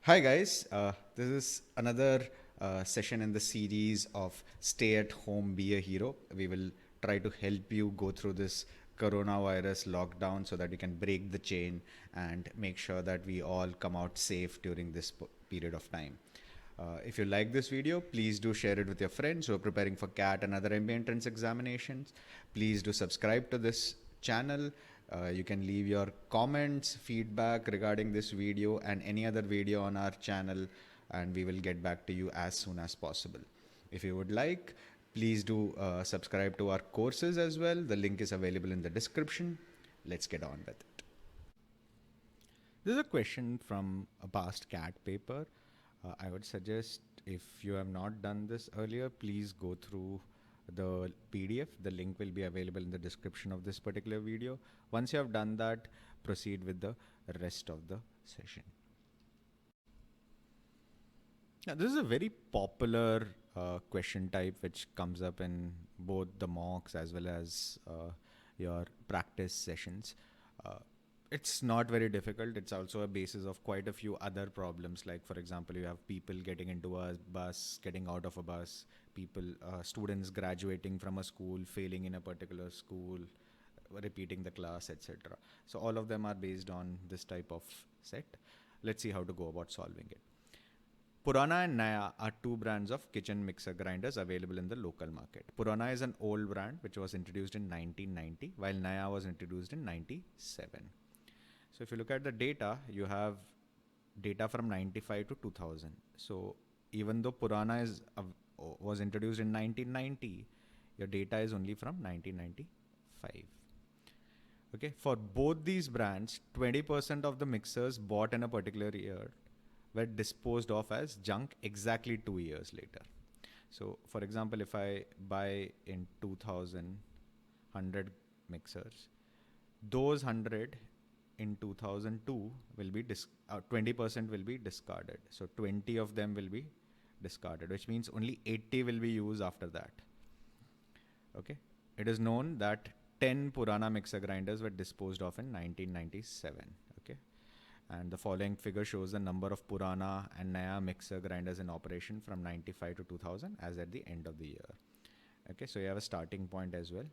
Hi, guys. This is another session in the series of Stay at Home, Be a Hero. We will try to help you go through this coronavirus lockdown so that you can break the chain and make sure that we all come out safe during this period of time. If you like this video, please do share it with your friends who are preparing for CAT and other MBA entrance examinations. Please do subscribe to this channel. You can leave your comments, feedback regarding this video and any other video on our channel, and we will get back to you as soon as possible. If you would like, please do subscribe to our courses as well. The link is available in the description. Let's get on with it. This is a question from a past CAT paper. I would suggest, if you have not done this earlier, please go through the PDF. The link will be available in the description of this particular video. Once you have done that, proceed with the rest of the session. Now, this is a very popular question type which comes up in both the mocks as well as your practice sessions. It's not very difficult. It's also a basis of quite a few other problems. Like, for example, you have people getting into a bus, getting out of a bus, students graduating from a school, failing in a particular school, repeating the class, etc. So all of them are based on this type of set. Let's see how to go about solving it. Purana and Naya are two brands of kitchen mixer grinders available in the local market. Purana is an old brand which was introduced in 1990, while Naya was introduced in 97. So if you look at the data, you have data from 95 to 2000. So even though Purana was introduced in 1990, your data is only from 1995. Okay, for both these brands, 20% of the mixers bought in a particular year were disposed of as junk exactly 2 years later. So for example, if I buy in 2000 100 mixers, those 100 in 2002 will be 20% will be discarded. So 20 of them will be discarded, which means only 80 will be used after that. Okay, it is known that 10 Purana mixer grinders were disposed of in 1997. Okay, and the following figure shows the number of Purana and Naya mixer grinders in operation from 95 to 2000 as at the end of the year. Okay, so you have a starting point as well.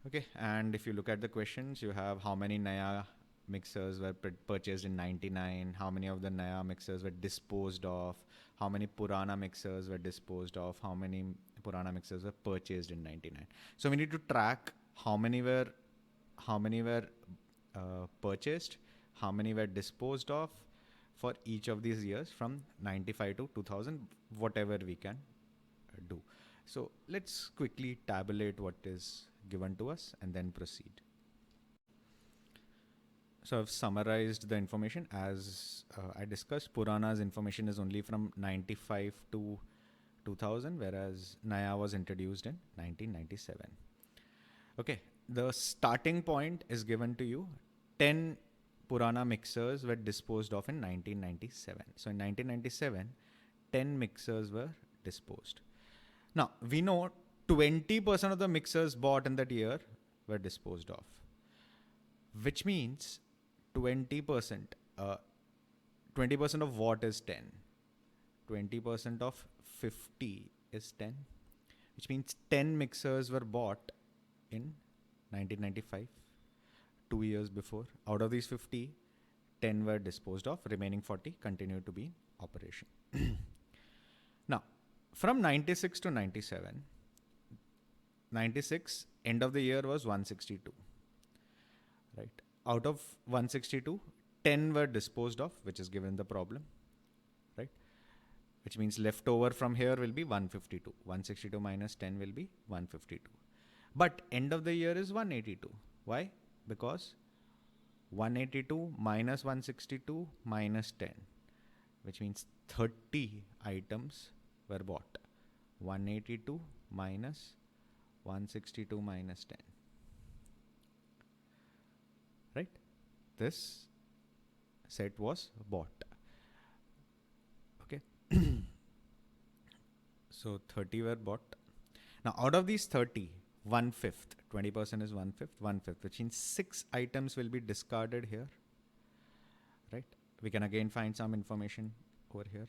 Okay, and if you look at the questions, you have how many Naya mixers were purchased in 99, how many of the Naya mixers were disposed of, how many Purana mixers were disposed of, how many Purana mixers were purchased in 99. So we need to track how many were purchased, how many were disposed of for each of these years from 95 to 2000, whatever we can do. So let's quickly tabulate what is given to us and then proceed. So I've summarized the information as I discussed. Purana's information is only from 95 to 2000, whereas Naya was introduced in 1997. Okay, the starting point is given to you. 10 Purana mixers were disposed of in 1997. So in 1997, 10 mixers were disposed. Now, we know 20% of the mixers bought in that year were disposed of, which means 20%. 20% of what is 10? 20% of 50 is 10, which means 10 mixers were bought in 1995, 2 years before. Out of these 50, 10 were disposed of, remaining 40 continued to be in operation. Now, from 96 to 97, 96, end of the year was 162, right? Out of 162, 10 were disposed of, which is given the problem, right? Which means leftover from here will be 152. 162 minus 10 will be 152. But end of the year is 182. Why? Because 182 minus 162 minus 10, which means 30 items were bought. 182 minus 162 minus 10. Right? This set was bought. Okay. So 30 were bought. Now out of these 30, 1/5, 20% is 1/5, 1/5, which means 6 items will be discarded here, right? We can again find some information over here.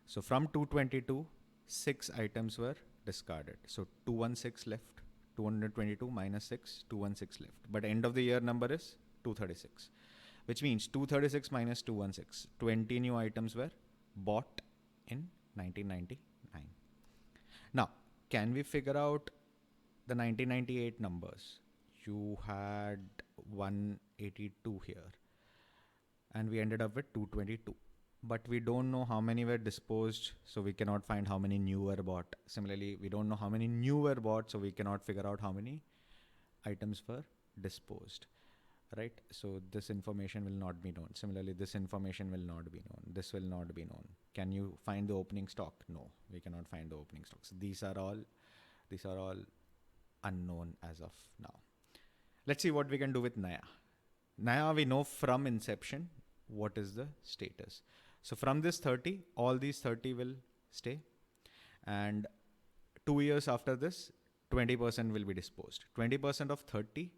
So from 222, 6 items were discarded. So 216 left. 222 minus 6, 216 left. But end of the year number is 236, which means 236 minus 216, 20 new items were bought in 1999. Now, can we figure out the 1998 numbers? You had 182 here, and we ended up with 222. But we don't know how many were disposed, so we cannot find how many new were bought. Similarly, we don't know how many new were bought, so we cannot figure out how many items were disposed, right? So this information will not be known. Similarly, this information will not be known. This will not be known. Can you find the opening stock? No, we cannot find the opening stock. So these are all unknown as of now. Let's see what we can do with Naya. Naya, we know from inception what is the status. So from this 30, all these 30 will stay. And 2 years after this, 20% will be disposed. 20% of 30,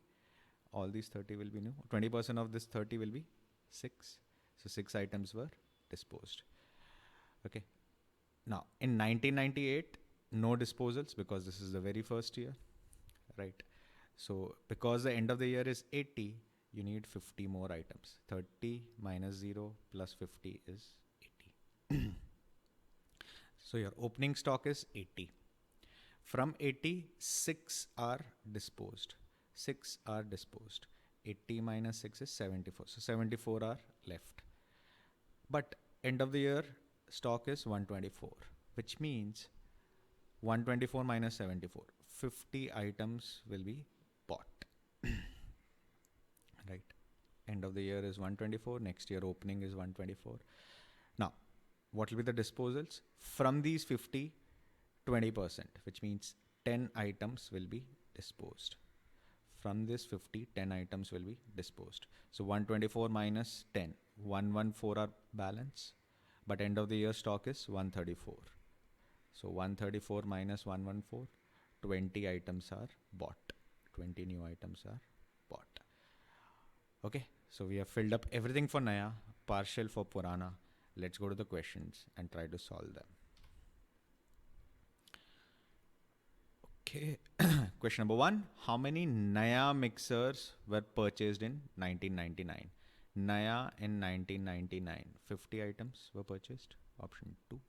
all these 30 will be new. 20% of this 30 will be 6. So 6 items were disposed. Okay. Now, in 1998, no disposals because this is the very first year, right? So because the end of the year is 80, you need 50 more items. 30 minus 0 plus 50 is 80. So your opening stock is 80. From 80, 6 are disposed. 6 are disposed. 80 minus 6 is 74. So 74 are left. But end of the year stock is 124, which means 124 minus 74. 50 items will be bought. Right. End of the year is 124. Next year opening is 124. Now, what will be the disposals? From these 50, 20%, which means 10 items will be disposed. From this 50, 10 items will be disposed. So 124 minus 10, 114 are balance, but end of the year stock is 134. So 134 minus 114, 20 items are bought. 20 new items are bought. Okay, so we have filled up everything for Naya, partial for Purana. Let's go to the questions and try to solve them. Okay, question number 1. How many Naya mixers were purchased in 1999? Naya in 1999. 50 items were purchased. Option 2.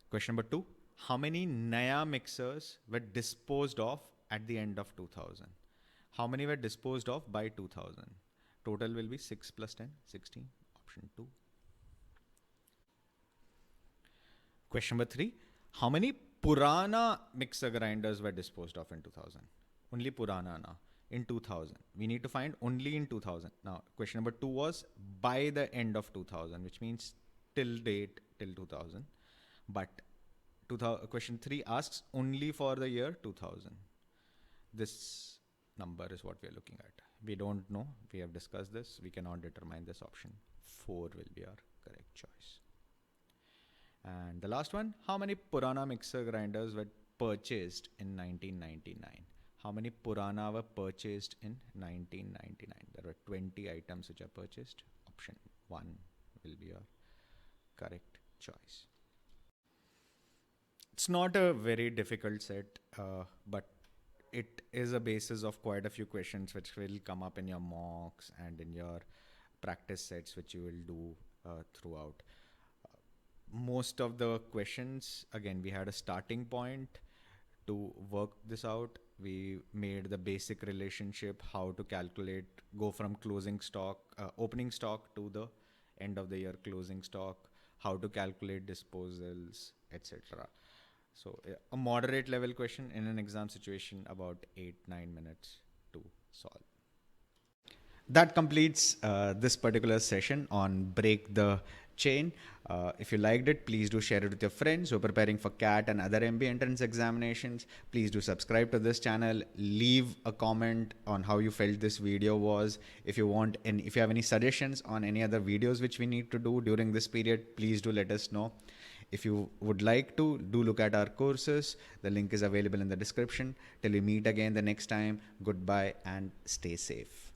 Question number 2. How many Naya mixers were disposed of at the end of 2000? How many were disposed of by 2000? Total will be 6 plus 10, 16. Option 2. Question number 3. How many Purana mixer grinders were disposed of in 2000? Only Purana na. In 2000. We need to find only in 2000. Now, question number 2 was by the end of 2000, which means till date, till 2000. But question 3 asks only for the year 2000. This number is what we are looking at. We don't know. We have discussed this. We cannot determine this. Option 4 will be our correct choice. And the last one, how many Purana mixer grinders were purchased in 1999? How many Purana were purchased in 1999? There were 20 items which are purchased. Option 1 will be our correct choice. It's not a very difficult set, but it is a basis of quite a few questions which will come up in your mocks and in your practice sets which you will do throughout. Most of the questions, again, we had a starting point to work this out. We made the basic relationship, how to calculate, go from closing stock, opening stock to the end of the year closing stock, how to calculate disposals, etc. So a moderate level question in an exam situation, about 8-9 minutes to solve. That completes this particular session on Break the Chain. If you liked it, please do share it with your friends who are preparing for CAT and other MBA entrance examinations. Please do subscribe to this channel. Leave a comment on how you felt this video was. If you want, and if you have any suggestions on any other videos which we need to do during this period, please do let us know. If you would like to, do look at our courses. The link is available in the description. Till we meet again the next time, goodbye and stay safe.